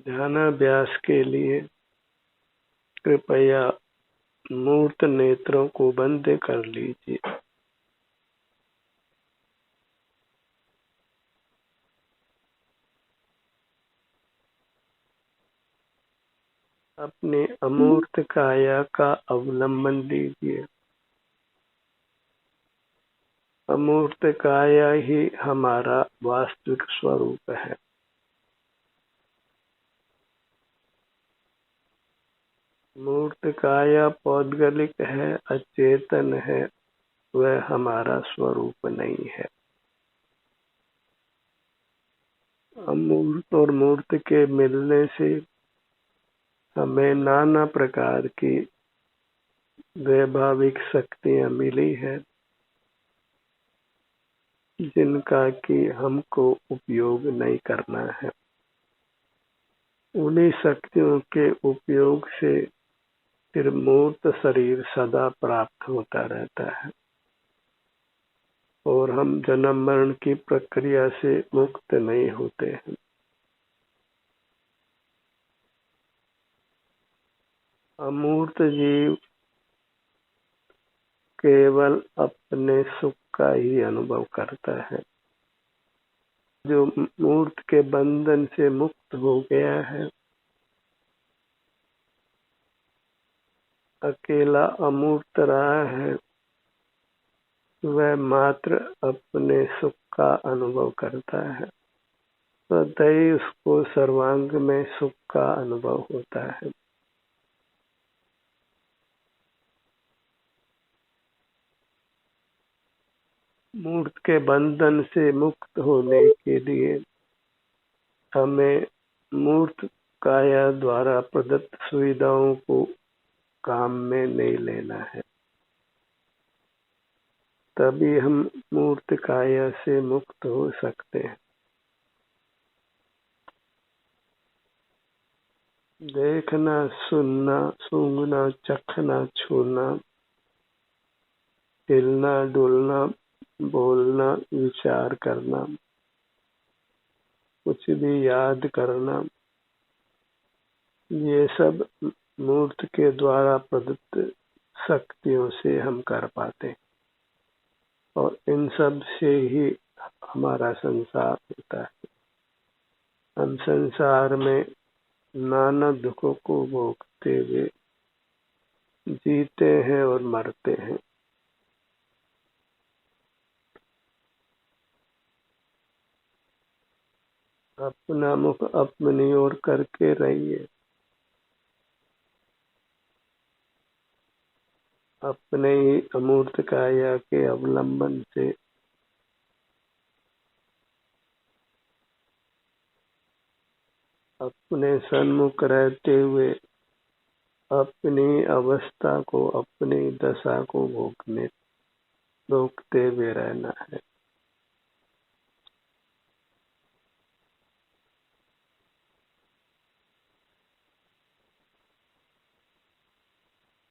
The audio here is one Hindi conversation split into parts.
ध्यानाभ्यास के लिए कृपया मूर्त नेत्रों को बंद कर लीजिए। अपनी अमूर्त काया का अवलंबन लीजिए। अमूर्त काया ही हमारा वास्तविक स्वरूप है। मूर्त काया पौद्गलिक है, अचेतन है, वह हमारा स्वरूप नहीं है। अमूर्त और मूर्त के मिलने से हमें नाना प्रकार की वैभाविक शक्तियां मिली है, जिनका कि हमको उपयोग नहीं करना है। उन्हीं शक्तियों के उपयोग से फिर मूर्त शरीर सदा प्राप्त होता रहता है और हम जन्म मरण की प्रक्रिया से मुक्त नहीं होते हैं। अमूर्त जीव केवल अपने सुख का ही अनुभव करता है। जो मूर्त के बंधन से मुक्त हो गया है, अकेला अमूर्त रहा है, वह मात्र अपने सुख का अनुभव करता है। सदैव उसको सर्वांग में सुख का अनुभव होता है। मूर्त के बंधन से मुक्त होने के लिए हमें मूर्त काया द्वारा प्रदत्त सुविधाओं को काम में नहीं लेना है। तभी हम मूर्त काया से मुक्त हो सकते हैं। देखना, सुनना, सूंघना, चखना, छूना, हिलना, डुलना, बोलना, विचार करना, कुछ भी याद करना, ये सब मूर्त के द्वारा प्रदत्त शक्तियों से हम कर पाते हैं और इन सब से ही हमारा संसार होता है। हम संसार में नाना दुखों को भोगते हुए जीते हैं और मरते हैं। अपना मुख अपनी ओर करके रहिए। अपने ही अमूर्त काया के अवलंबन से अपने सन्मुख रहते हुए अपनी अवस्था को, अपनी दशा को भोगते हुए रहना है।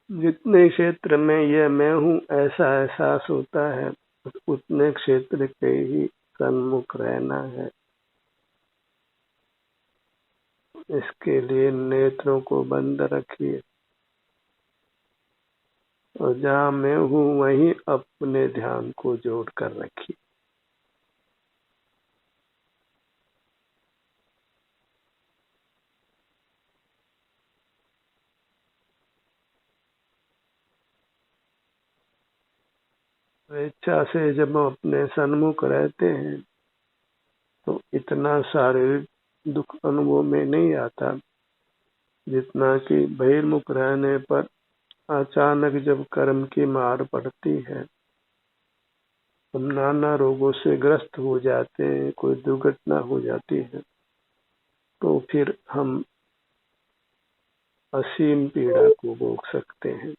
जितने क्षेत्र में यह मैं हूँ ऐसा एहसास होता है, उतने क्षेत्र के ही सन्मुख रहना है। इसके लिए नेत्रों को बंद रखिए और जहाँ मैं हूँ वहीं अपने ध्यान को जोड़ कर रखिए। इच्छा से जब हम अपने सन्मुख रहते हैं तो इतना शारीरिक दुख अनुभव में नहीं आता, जितना कि बहिर्मुख रहने पर अचानक जब कर्म की मार पड़ती है, हम नाना रोगों से ग्रस्त हो जाते हैं, कोई दुर्घटना हो जाती है, तो फिर हम असीम पीड़ा को भोग सकते हैं।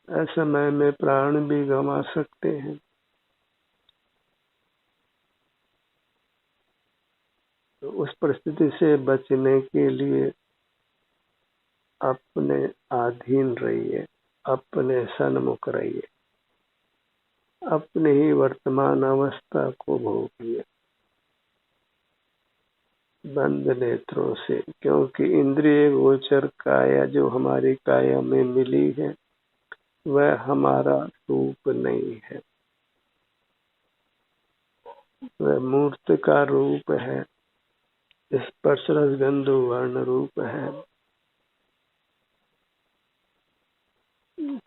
ऐसे समय में प्राण भी गंवा सकते हैं। तो उस परिस्थिति से बचने के लिए अपने अधीन रहिए, अपने सन्मुख रहिए, अपने ही वर्तमान अवस्था को भोगिए। बंद नेत्रों से, क्योंकि इंद्रिय गोचर काया जो हमारी काया में मिली है वह हमारा रूप नहीं है, वह मूर्त का रूप है, स्पर्श रस गंध वर्ण रूप है,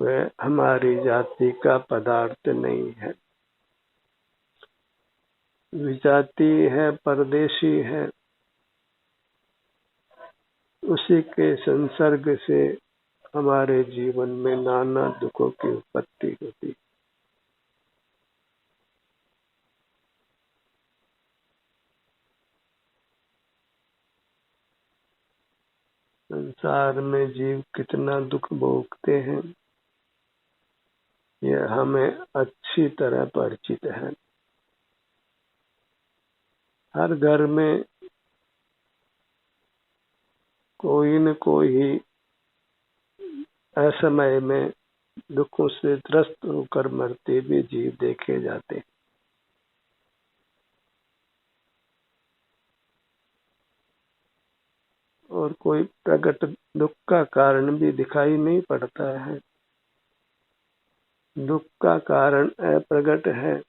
वह हमारी जाति का पदार्थ नहीं है। विजाती है, परदेशी है, उसी के संसर्ग से हमारे जीवन में नाना दुखों की उत्पत्ति होती। संसार में जीव कितना दुख भोगते हैं यह हमें अच्छी तरह परिचित है। हर घर में कोई न कोई असमय में दुखों से त्रस्त होकर मरते हुए जीव देखे जाते हैं। और कोई प्रकट दुख का कारण भी दिखाई नहीं पड़ता है। दुख का कारण अप्रगट है,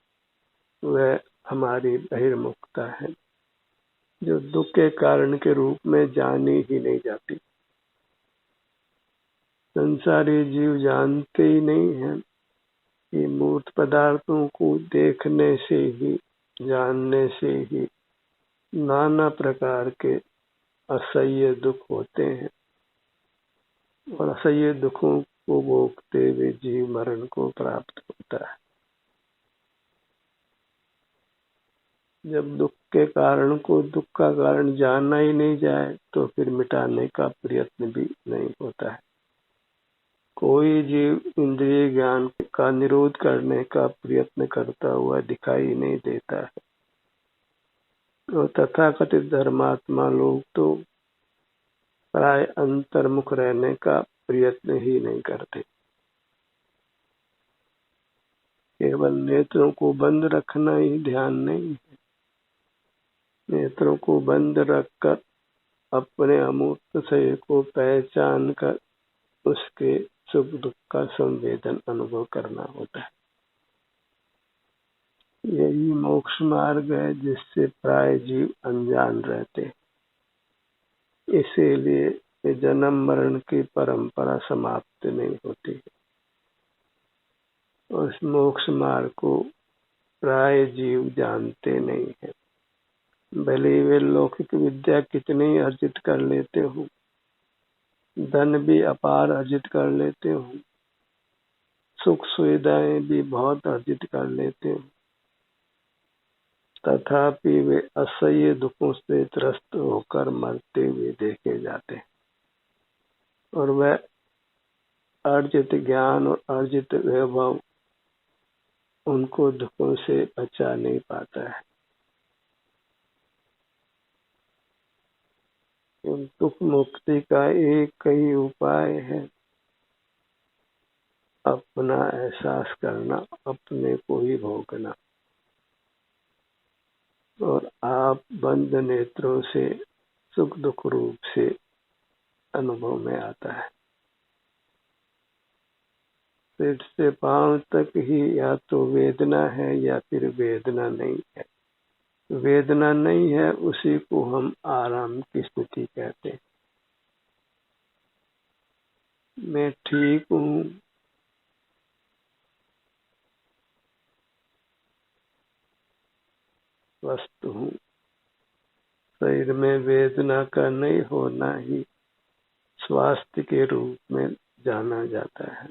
वह हमारी बहिर्मुखता है जो दुख के कारण के रूप में जानी ही नहीं जाती। संसारी जीव जानते ही नहीं है कि मूर्त पदार्थों को देखने से ही, जानने से ही नाना प्रकार के असह्य दुख होते हैं और असह्य दुखों को भोगते हुए जीव मरण को प्राप्त होता है। जब दुख के कारण को दुख का कारण जानना ही नहीं जाए तो फिर मिटाने का प्रयत्न भी नहीं होता है। कोई जीव इंद्रिय ज्ञान का निरोध करने का प्रयत्न करता हुआ दिखाई नहीं देता है और तथाकथित धर्मात्मा लोग तो प्राय अंतर्मुख रहने का प्रयत्न ही नहीं करते। केवल नेत्रों को बंद रखना ही ध्यान नहीं है। नेत्रों को बंद रखकर अपने अमूर्त शरीर को पहचान कर उसके सुख दुख का संवेदन अनुभव करना होता है। यही मोक्ष मार्ग है जिससे प्राय जीव अनजान रहते। इसीलिए जन्म मरण की परंपरा समाप्त नहीं होती। उस मोक्ष मार्ग को प्राय जीव जानते नहीं है। भले वे लौकिक विद्या कितनी अर्जित कर लेते हो, धन भी अपार अर्जित कर लेते हो, सुख सुविधाएं भी बहुत अर्जित कर लेते हो, तथापि वे असह्य दुखों से त्रस्त होकर मरते हुए देखे जाते हैं और वह अर्जित ज्ञान और अर्जित वैभव उनको दुखों से बचा नहीं पाता है। दुख मुक्ति का एक ही उपाय है अपना एहसास करना, अपने को ही भोगना। और आप बंद नेत्रों से सुख दुख रूप से अनुभव में आता है। सिर से पांव तक ही या तो वेदना है या फिर वेदना नहीं है। वेदना नहीं है उसी को हम आराम की स्थिति कहते हैं। मैं ठीक हूँ, स्वस्थ हूँ। शरीर में वेदना का नहीं होना ही स्वास्थ्य के रूप में जाना जाता है।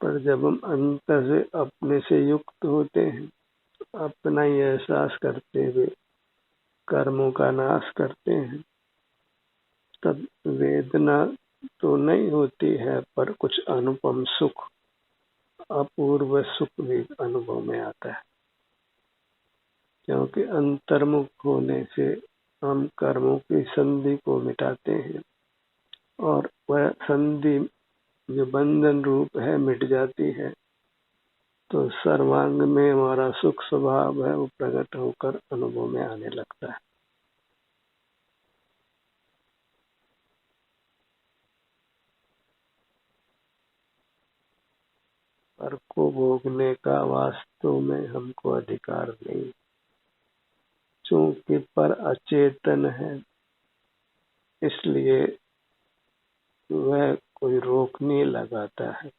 पर जब हम अंतर से अपने से युक्त होते हैं, अपना ही एहसास करते हुए कर्मों का नाश करते हैं, तब वेदना तो नहीं होती है पर कुछ अनुपम सुख, अपूर्व सुख भी अनुभव में आता है। क्योंकि अंतर्मुख होने से हम कर्मों की संधि को मिटाते हैं और वह संधि जो बंधन रूप है मिट जाती है, तो सर्वांग में हमारा सुख स्वभाव है वो प्रकट होकर अनुभव में आने लगता है। पर को भोगने का वास्तव में हमको अधिकार नहीं, चूंकि पर अचेतन है, इसलिए वह कोई रोक नहीं लगाता है।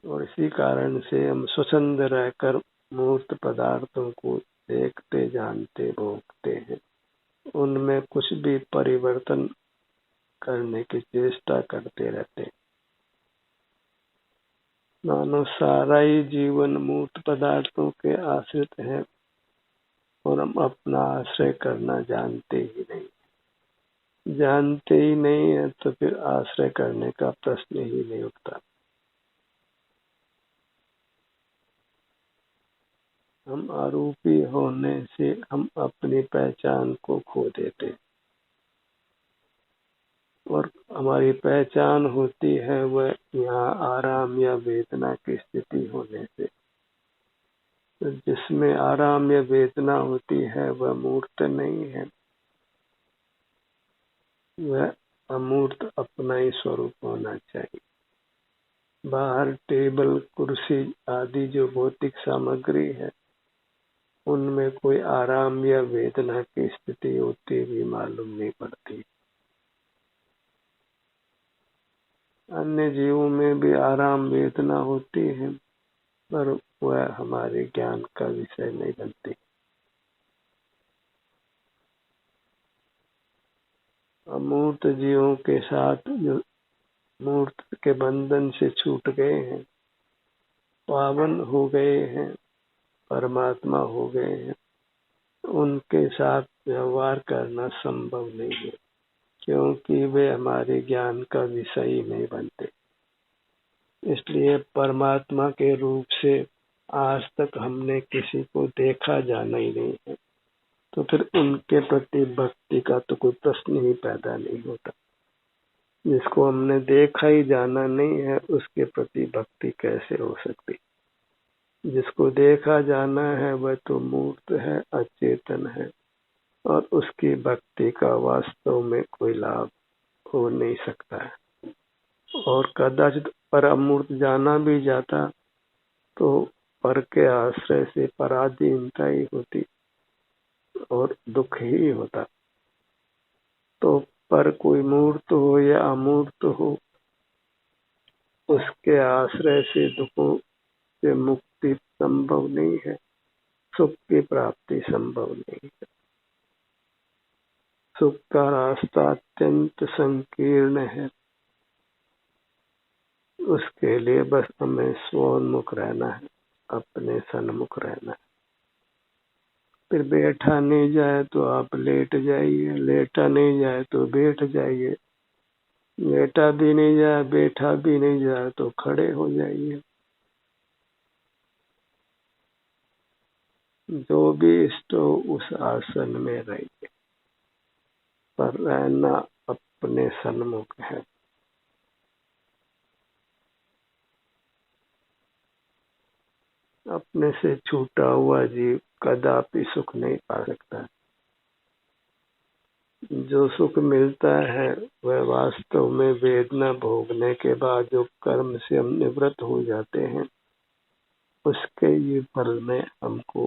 और इसी कारण से हम स्वच्छंद रहकर मूर्त पदार्थों को देखते, जानते, भोगते हैं। उनमें कुछ भी परिवर्तन करने की चेष्टा करते रहते हैं। मानो सारा ही जीवन मूर्त पदार्थों के आश्रित है और हम अपना आश्रय करना जानते ही नहीं। जानते ही नहीं है तो फिर आश्रय करने का प्रश्न ही नहीं उठता। हम आरोपी होने से हम अपनी पहचान को खो देते, और हमारी पहचान होती है वह यहाँ आराम या वेदना की स्थिति होने से। तो जिसमें आराम या वेदना होती है वह मूर्त नहीं है, वह अमूर्त अपना ही स्वरूप होना चाहिए। बाहर टेबल, कुर्सी आदि जो भौतिक सामग्री है, उनमें कोई आराम या वेदना की स्थिति होती भी मालूम नहीं पड़ती। अन्य जीवों में भी आराम वेदना होती है, पर वह हमारे ज्ञान का विषय नहीं बनती। अमूर्त जीवों के साथ जो मूर्त के बंधन से छूट गए हैं, पावन हो गए हैं, परमात्मा हो गए हैं, उनके साथ व्यवहार करना संभव नहीं है, क्योंकि वे हमारे ज्ञान का विषय नहीं बनते। इसलिए परमात्मा के रूप से आज तक हमने किसी को देखा जाना ही नहीं है, तो फिर उनके प्रति भक्ति का तो कोई प्रश्न ही पैदा नहीं होता। जिसको हमने देखा ही जाना नहीं है, उसके प्रति भक्ति कैसे हो सकती? जिसको देखा जाना है वह तो मूर्त है, अचेतन है, और उसकी भक्ति का वास्तव में कोई लाभ हो नहीं सकता है। और कदाचित पर अमूर्त जाना भी जाता तो पर के आश्रय से पराधीनता ही होती और दुख ही होता। तो पर कोई मूर्त हो या अमूर्त हो, उसके आश्रय से दुखों से मुक्ति संभव नहीं है, सुख की प्राप्ति संभव नहीं है। सुख का रास्ता अत्यंत संकीर्ण है, उसके लिए बस हमें स्वोन्मुख रहना है, अपने सन्मुख रहना है। फिर बैठा नहीं जाए तो आप लेट जाइए, लेटा नहीं जाए तो बैठ जाइए, लेटा भी नहीं जाए, बैठा भी नहीं जाए तो खड़े हो जाइए। जो भी इष्ट हो उस आसन में रहिए, पर रहना अपने सन्मुख है। अपने से छूटा हुआ जीव कदापि सुख नहीं पा सकता। जो सुख मिलता है वह वास्तव में वेदना भोगने के बाद जो कर्म से हम निवृत्त हो जाते हैं, उसके ये फल में हमको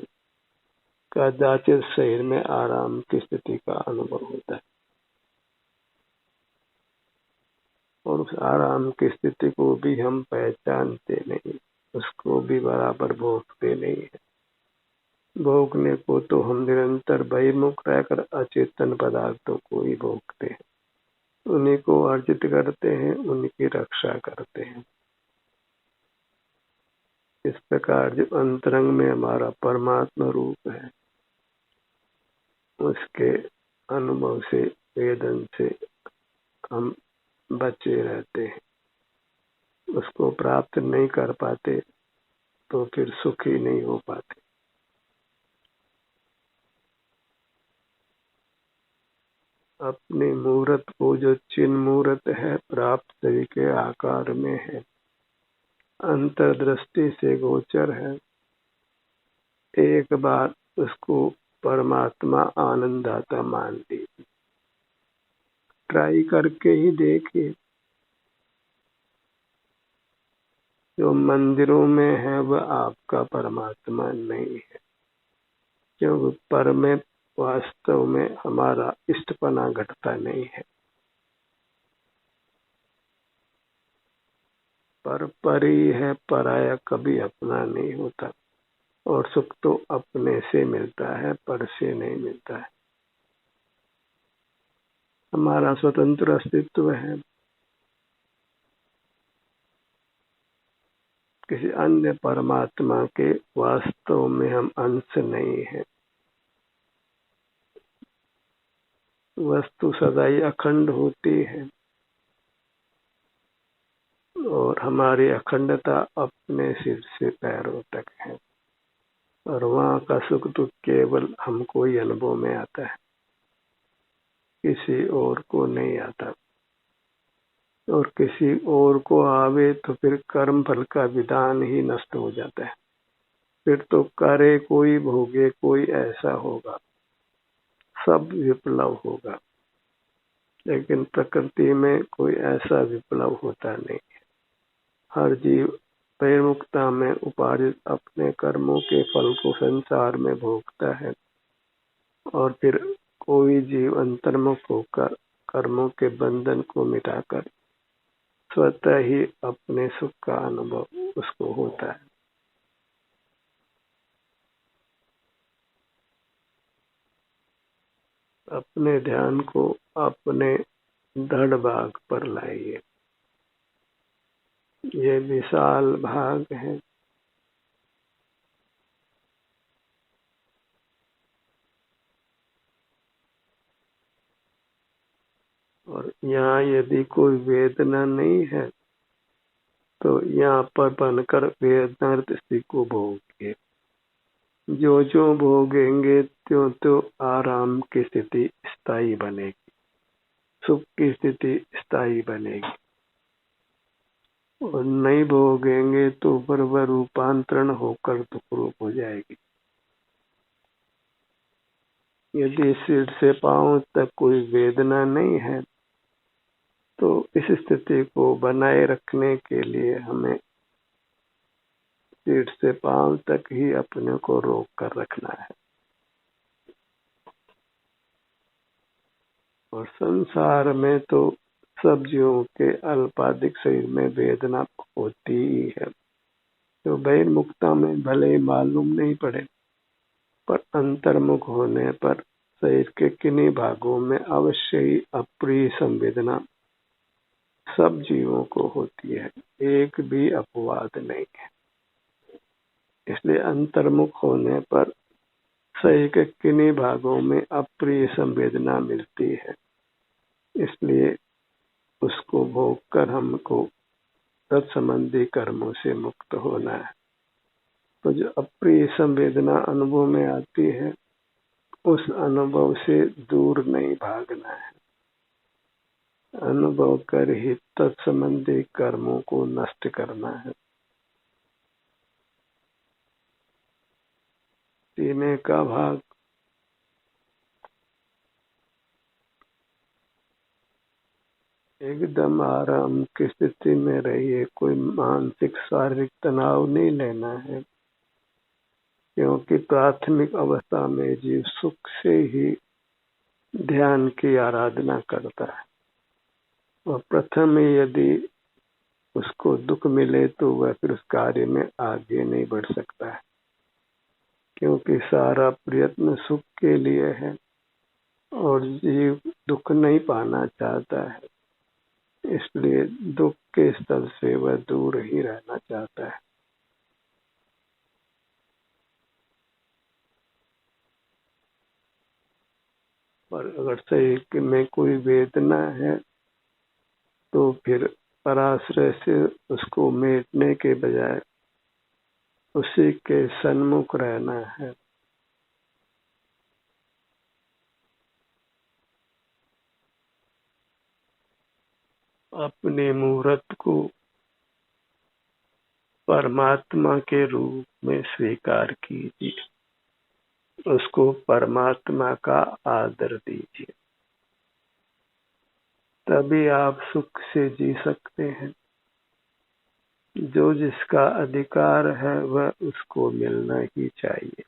कदाचित शरीर में आराम की स्थिति का अनुभव होता है, और उस आराम की स्थिति को भी हम पहचानते नहीं, उसको भी बराबर भोगते नहीं है। भोगने को तो हम निरंतर बहिर्मुख रहकर अचेतन पदार्थों को ही भोगते हैं, उन्हीं को अर्जित करते हैं, उनकी रक्षा करते हैं। इस प्रकार जो अंतरंग में हमारा परमात्मा रूप है, उसके अनुभव से, वेदन से हम बचे रहते हैं। उसको प्राप्त नहीं कर पाते तो फिर सुखी नहीं हो पाते। अपनी मूर्त को जो चिन्ह मूर्त है, प्राप्त शरीर के आकार में है, अंतर्दृष्टि से गोचर है, एक बार उसको परमात्मा आनंदाता मान लीजिए। ट्राई करके ही देखिए, जो मंदिरों में है वह आपका परमात्मा नहीं है, क्योंकि पर में वास्तव में हमारा इष्टपना घटता नहीं है। पर ही है, पराया कभी अपना नहीं होता। और सुख तो अपने से मिलता है, पर से नहीं मिलता है। हमारा स्वतंत्र अस्तित्व है, किसी अन्य परमात्मा के वास्तव में हम अंश नहीं है। वस्तु सदाई अखंड होती है और हमारी अखंडता अपने सिर से पैरों तक है, और वहाँ का सुख दुख केवल हमको ही अनुभव में आता है, किसी और को नहीं आता। और किसी और को आवे तो फिर कर्म फल का विधान ही नष्ट हो जाता है। फिर तो करे कोई भोगे कोई, ऐसा होगा, सब विप्लव होगा। लेकिन प्रकृति में कोई ऐसा विप्लव होता नहीं। हर जीव पैमुक्ता में उपार्जित अपने कर्मों के फल को संसार में भोगता है, और फिर कोई जीव अंतर्मुख होकर कर्मों के बंधन को मिटाकर स्वतः ही अपने सुख का अनुभव उसको होता है। अपने ध्यान को अपने धड़ भाग पर लाइए। ये विशाल भाग है, और यहाँ यदि कोई वेदना नहीं है तो यहाँ पर बनकर वेदना स्थिति को भोगिए। जो जो भोगेंगे त्यों त्यों आराम की स्थिति स्थायी बनेगी, सुख की स्थिति स्थायी बनेगी। और नहीं भोगेंगे तो वह रूपांतरण होकर दुख रूप हो जाएगी। यदि सिर से पांव तक कोई वेदना नहीं है तो इस स्थिति को बनाए रखने के लिए हमें सिर से पांव तक ही अपने को रोक कर रखना है। और संसार में तो सब जीवों के अल्पाधिक शरीर में वेदना होती ही है, तो बहिर्मुखता में भले ही मालूम नहीं पड़े, पर अंतर्मुख होने पर शरीर के किन्हीं भागों में अवश्य ही अप्रिय संवेदना सब जीवों को होती है, एक भी अपवाद नहीं है। इसलिए अंतर्मुख होने पर शरीर के किन्हीं भागों में अप्रिय संवेदना मिलती है, इसलिए उसको भोग कर हमको तत्संबंधी कर्मों से मुक्त होना है। तो जो अप्रिय संवेदना अनुभव में आती है उस अनुभव से दूर नहीं भागना है, अनुभव कर ही तत्संबंधी कर्मों को नष्ट करना है। सीने का भाग एकदम आराम की स्थिति में रहिए, कोई मानसिक शारीरिक तनाव नहीं लेना है, क्योंकि प्राथमिक अवस्था में जीव सुख से ही ध्यान की आराधना करता है, और प्रथम यदि उसको दुख मिले तो वह फिर उस कार्य में आगे नहीं बढ़ सकता है, क्योंकि सारा प्रयत्न सुख के लिए है और जीव दुख नहीं पाना चाहता है, इसलिए दुख के स्तर से वह दूर ही रहना चाहता है। पर अगर शरीर में कोई वेदना है तो फिर पराश्रय से उसको मेटने के बजाय उसी के सन्मुख रहना है। अपने मूर्त को परमात्मा के रूप में स्वीकार कीजिए, उसको परमात्मा का आदर दीजिए, तभी आप सुख से जी सकते हैं। जो जिसका अधिकार है वह उसको मिलना ही चाहिए।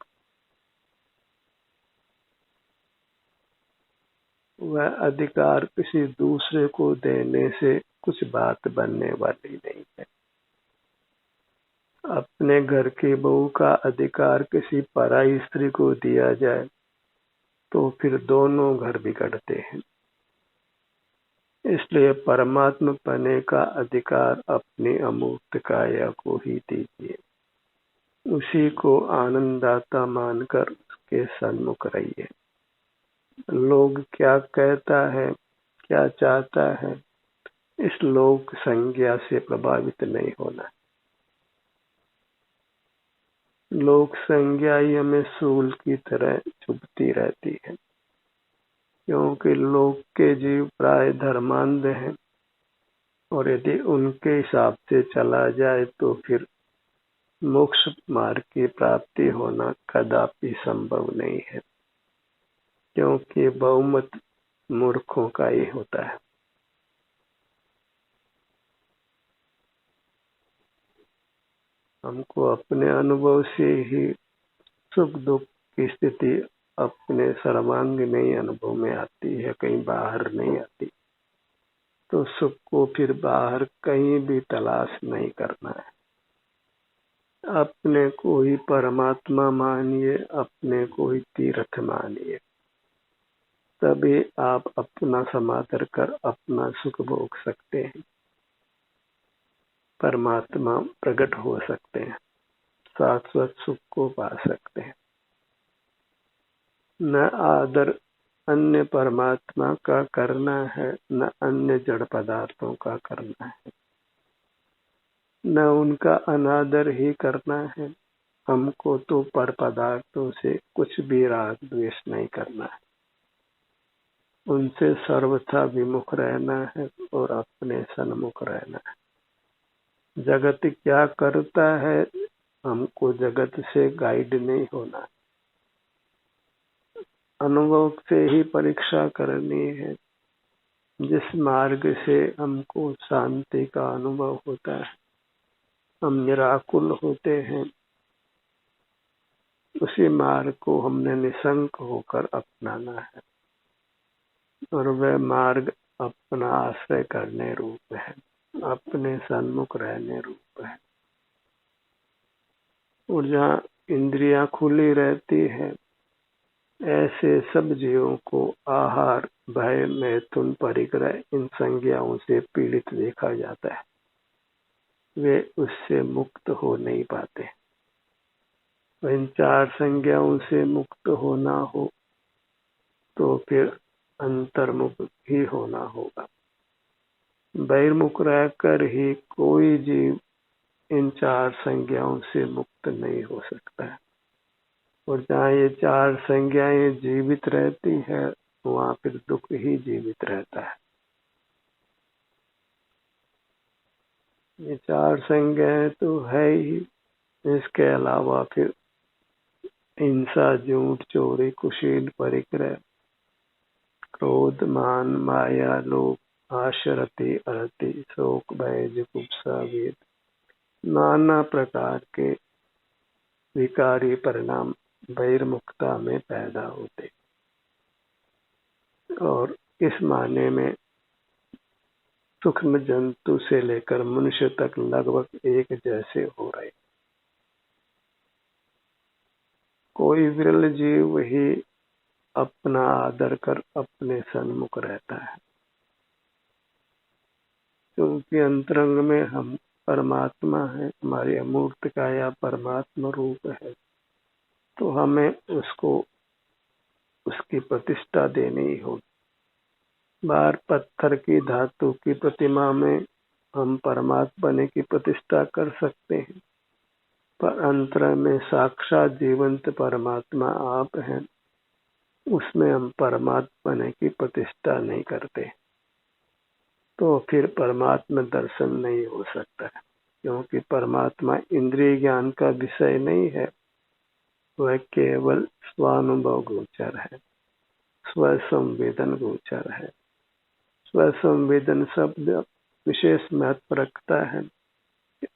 वह अधिकार किसी दूसरे को देने से कुछ बात बनने वाली नहीं है। अपने घर की बहू का अधिकार किसी पराई स्त्री को दिया जाए तो फिर दोनों घर बिगड़ते हैं। इसलिए परमात्मा पने का अधिकार अपनी अमूर्त काया को ही दीजिए। उसी को आनंददाता मानकर उसके सन्मुख रहिए। लोग क्या कहता है, क्या चाहता है, इस लोक संज्ञा से प्रभावित नहीं होना। लोक संज्ञा ही हमें सूल की तरह चुभती रहती है, क्योंकि लोक के जीव प्राय धर्मांध हैं और यदि उनके हिसाब से चला जाए तो फिर मोक्ष मार्ग की प्राप्ति होना कदापि संभव नहीं है, क्योंकि बहुमत मूर्खों का ही होता है। हमको अपने अनुभव से ही सुख दुख की स्थिति अपने सर्वांगीण अनुभव में आती है, कहीं बाहर नहीं आती। तो सुख को फिर बाहर कहीं भी तलाश नहीं करना है। अपने को ही परमात्मा मानिए, अपने को ही तीर्थ मानिए, तभी आप अपना समाधर कर अपना सुख भोग सकते हैं, परमात्मा प्रकट हो सकते हैं, शाश्वत सुख को पा सकते हैं। न आदर अन्य परमात्मा का करना है, न अन्य जड़ पदार्थों का करना है, न उनका अनादर ही करना है। हमको तो पर पदार्थों से कुछ भी राग द्वेष नहीं करना है, उनसे सर्वथा विमुख रहना है और अपने सन्मुख रहना है। जगत क्या करता है, हमको जगत से गाइड नहीं होना, अनुभव से ही परीक्षा करनी है। जिस मार्ग से हमको शांति का अनुभव होता है, हम निराकुल होते हैं, उसी मार्ग को हमने निशंक होकर अपनाना है, और वह मार्ग अपना आश्रय करने रूप है, अपने सन्मुख रहने रूप है। और जहाँ इंद्रियां खुली रहती है, ऐसे सब जीवों को आहार, भय, मैथुन, परिग्रह इन संज्ञाओं से पीड़ित देखा जाता है। वे उससे मुक्त हो नहीं पाते। इन चार संज्ञाओं से मुक्त होना हो तो फिर अंतर्मुख ही होना होगा। बहिर्मुख रहकर ही कोई जीव इन चार संज्ञाओं से मुक्त नहीं हो सकता है। और जहाँ ये चार संज्ञाएं जीवित रहती है, वहाँ फिर दुख ही जीवित रहता है। ये चार संज्ञाएं तो है ही, इसके अलावा फिर हिंसा, झूठ, चोरी, कुशील, परिग्रह, क्रोध, मान, माया, लोभ, आशरति, अरति, शोक, भय, जुगुप्सा, वेद, नाना प्रकार के विकारी परिणाम बहिर्मुखता में पैदा होते। और इस माने में सूक्ष्म जंतु से लेकर मनुष्य तक लगभग एक जैसे हो रहे। कोई विरल जीव ही अपना आदर कर अपने सन्मुख रहता है, क्योंकि अंतरंग में हम परमात्मा है, हमारी अमूर्त काया परमात्मा रूप है, तो हमें उसको उसकी प्रतिष्ठा देनी होगी। बाहर पत्थर की, धातु की प्रतिमा में हम परमात्मा की प्रतिष्ठा कर सकते हैं, पर अंतर में साक्षात जीवंत परमात्मा आप हैं, उसमें हम परमात्मा की प्रतिष्ठा नहीं करते, तो फिर परमात्मा दर्शन नहीं हो सकता है। क्योंकि परमात्मा इंद्रिय ज्ञान का विषय नहीं है, वह केवल स्वानुभव गोचर है, स्वसंवेदन गोचर है। स्वसंवेदन शब्द विशेष महत्व रखता है।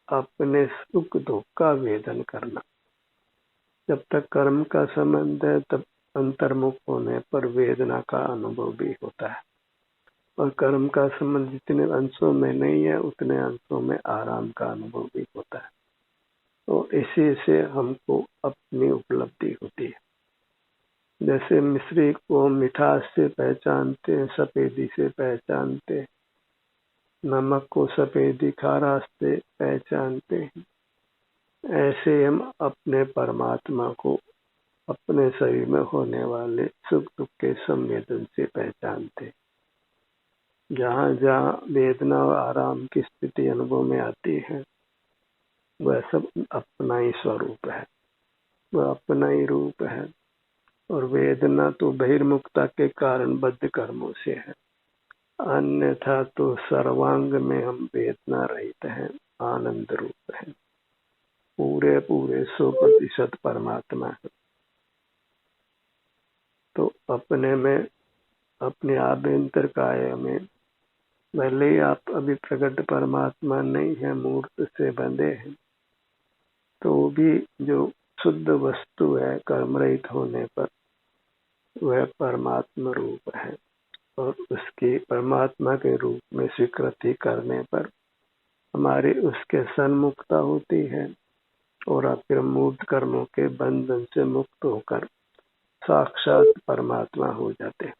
अपने सुख दुख का वेदन करना। जब तक कर्म का संबंध है तब अंतर्मुख होने पर वेदना का अनुभव भी होता है, और कर्म का संबंध जितने अंशों में नहीं है उतने अंशों में आराम का अनुभव भी होता है। तो इसी से हमको अपनी उपलब्धि होती है। जैसे मिश्री को मिठास से पहचानते हैं, सफेदी से पहचानते हैं, नमक को सफेदी खारास से पहचानते हैं, ऐसे हम अपने परमात्मा को अपने शरीर में होने वाले सुख दुख के संवेदन से पहचानते हैं। जहाँ जहाँ वेदना और आराम की स्थिति अनुभव में आती है वह सब अपना ही स्वरूप है, वह अपना ही रूप है। और वेदना तो बहिर्मुखता के कारण बद्ध कर्मों से है, अन्यथा तो सर्वांग में हम वेदना रहित हैं, आनंद रूप है, पूरे पूरे 100% परमात्मा है। तो अपने में, अपने आभ्यंतर काय में भले ही आप अभी प्रकट परमात्मा नहीं है, मूर्त से बंधे हैं, तो भी जो शुद्ध वस्तु है कर्म रहित होने पर वह परमात्मा रूप है, और उसकी परमात्मा के रूप में स्वीकृति करने पर हमारी उसके सन्मुखता होती है, और फिर मूर्त कर्मों के बंधन से मुक्त होकर साक्षात परमात्मा हो जाते।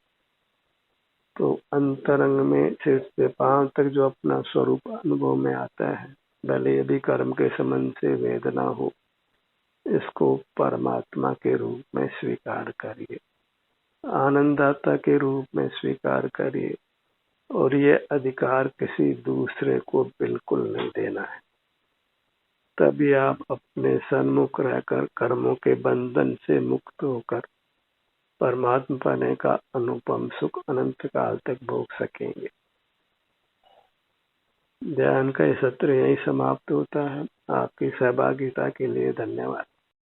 तो अंतरंग में सिर से पांव तक जो अपना स्वरूप अनुभव में आता है, भले यदि कर्म के संबंध से वेदना हो, इसको परमात्मा के रूप में स्वीकार करिए, आनंददाता के रूप में स्वीकार करिए, और ये अधिकार किसी दूसरे को बिल्कुल नहीं देना है। तभी आप अपने सन्मुख रहकर कर्मों के बंधन से मुक्त होकर परमात्मा पाने का अनुपम सुख अनंत काल तक भोग सकेंगे। ध्यान का ये सत्र यही समाप्त होता है। आपकी सहभागिता के लिए धन्यवाद।